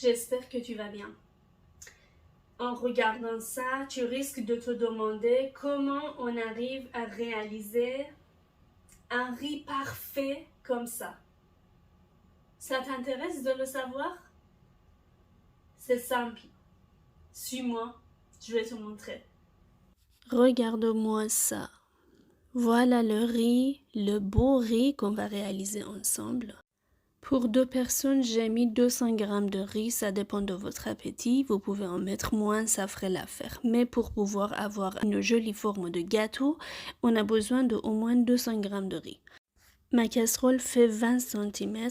J'espère que tu vas bien. En regardant ça, tu risques de te demander comment on arrive à réaliser un riz parfait comme ça. Ça t'intéresse de le savoir? C'est simple. Suis-moi, je vais te montrer. Regarde-moi ça. Voilà le riz, le beau riz qu'on va réaliser ensemble. Pour 2 personnes, j'ai mis 200 g de riz, ça dépend de votre appétit. Vous pouvez en mettre moins, ça ferait l'affaire. Mais pour pouvoir avoir une jolie forme de gâteau, on a besoin de au moins 200 g de riz. Ma casserole fait 20 cm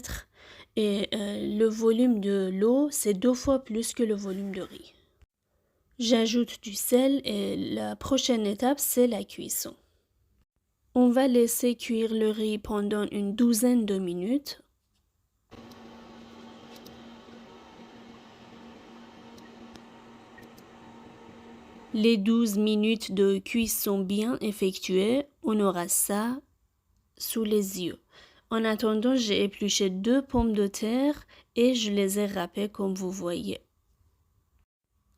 et le volume de l'eau, c'est 2 fois plus que le volume de riz. J'ajoute du sel et la prochaine étape, c'est la cuisson. On va laisser cuire le riz pendant une douzaine de minutes. Les 12 minutes de cuisson bien effectuées, on aura ça sous les yeux. En attendant, j'ai épluché 2 pommes de terre et je les ai râpées comme vous voyez.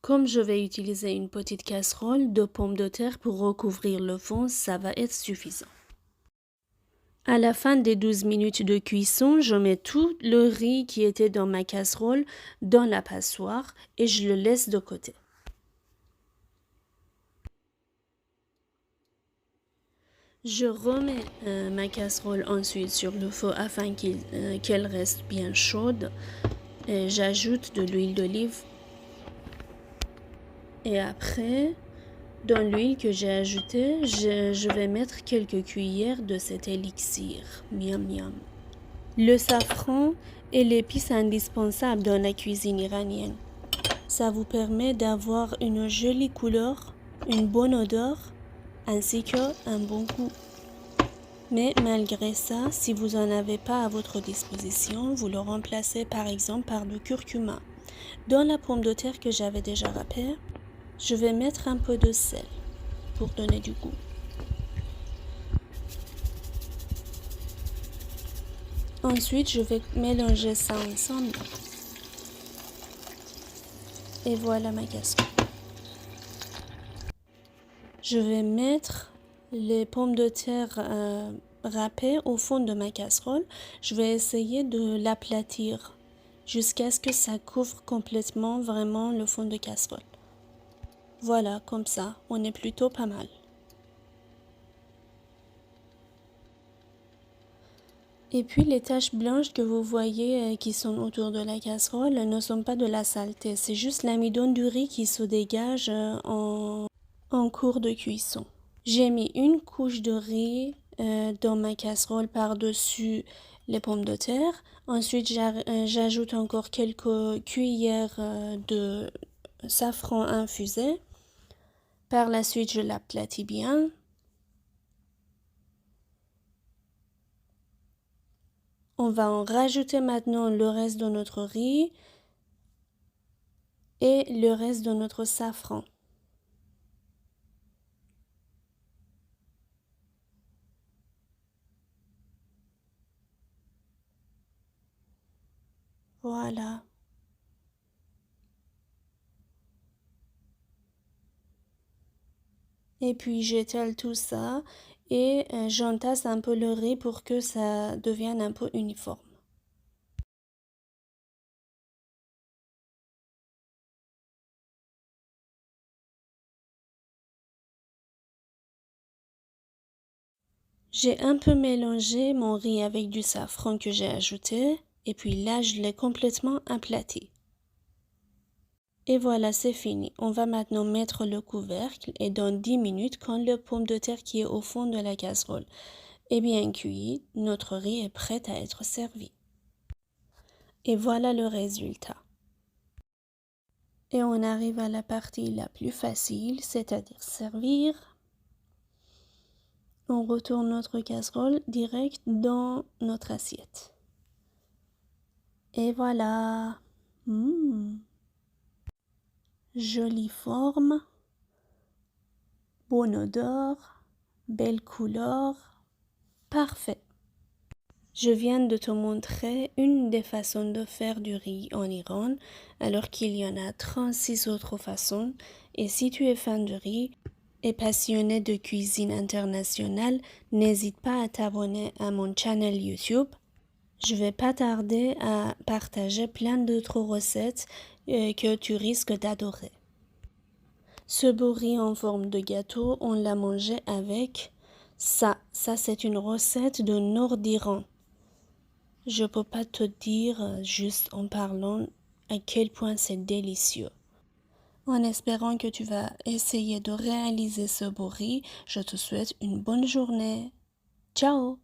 Comme je vais utiliser une petite casserole, 2 pommes de terre pour recouvrir le fond, ça va être suffisant. À la fin des 12 minutes de cuisson, je mets tout le riz qui était dans ma casserole dans la passoire et je le laisse de côté. Je remets ma casserole ensuite sur le feu afin qu'elle reste bien chaude. J'ajoute de l'huile d'olive. Et après, dans l'huile que j'ai ajoutée, je vais mettre quelques cuillères de cet élixir. Miam miam. Le safran est l'épice indispensable dans la cuisine iranienne. Ça vous permet d'avoir une jolie couleur, une bonne odeur, ainsi qu'un bon goût. Mais malgré ça, si vous n'en avez pas à votre disposition, vous le remplacez par exemple par du curcuma. Dans la pomme de terre que j'avais déjà râpée, je vais mettre un peu de sel pour donner du goût. Ensuite, je vais mélanger ça ensemble. Et voilà ma casserole. Je vais mettre les pommes de terre râpées au fond de ma casserole. Je vais essayer de l'aplatir jusqu'à ce que ça couvre complètement vraiment le fond de casserole. Voilà, comme ça, on est plutôt pas mal. Et puis les taches blanches que vous voyez qui sont autour de la casserole ne sont pas de la saleté, c'est juste l'amidon du riz qui se dégage en cours de cuisson. J'ai mis une couche de riz dans ma casserole par-dessus les pommes de terre. Ensuite, j'ajoute encore quelques cuillères de safran infusé. Par la suite, je l'aplatis bien. On va en rajouter maintenant le reste de notre riz et le reste de notre safran. Voilà. Et puis j'étale tout ça et j'entasse un peu le riz pour que ça devienne un peu uniforme. J'ai un peu mélangé mon riz avec du safran que j'ai ajouté et puis là je l'ai complètement aplati. Et voilà, c'est fini. On va maintenant mettre le couvercle et dans 10 minutes, quand le pomme de terre qui est au fond de la casserole est bien cuit, notre riz est prêt à être servi. Et voilà le résultat. Et on arrive à la partie la plus facile, c'est-à-dire servir. On retourne notre casserole direct dans notre assiette. Et voilà. Jolie forme, bonne odeur, belle couleur, parfait. Je viens de te montrer une des façons de faire du riz en Iran, alors qu'il y en a 36 autres façons. Et si tu es fan de riz et passionné de cuisine internationale, n'hésite pas à t'abonner à mon channel YouTube. Je vais pas tarder à partager plein d'autres recettes que tu risques d'adorer. Ce beau riz en forme de gâteau, on l'a mangé avec ça. Ça, c'est une recette de nord d'Iran. Je peux pas te dire juste en parlant à quel point c'est délicieux. En espérant que tu vas essayer de réaliser ce beau riz, je te souhaite une bonne journée. Ciao!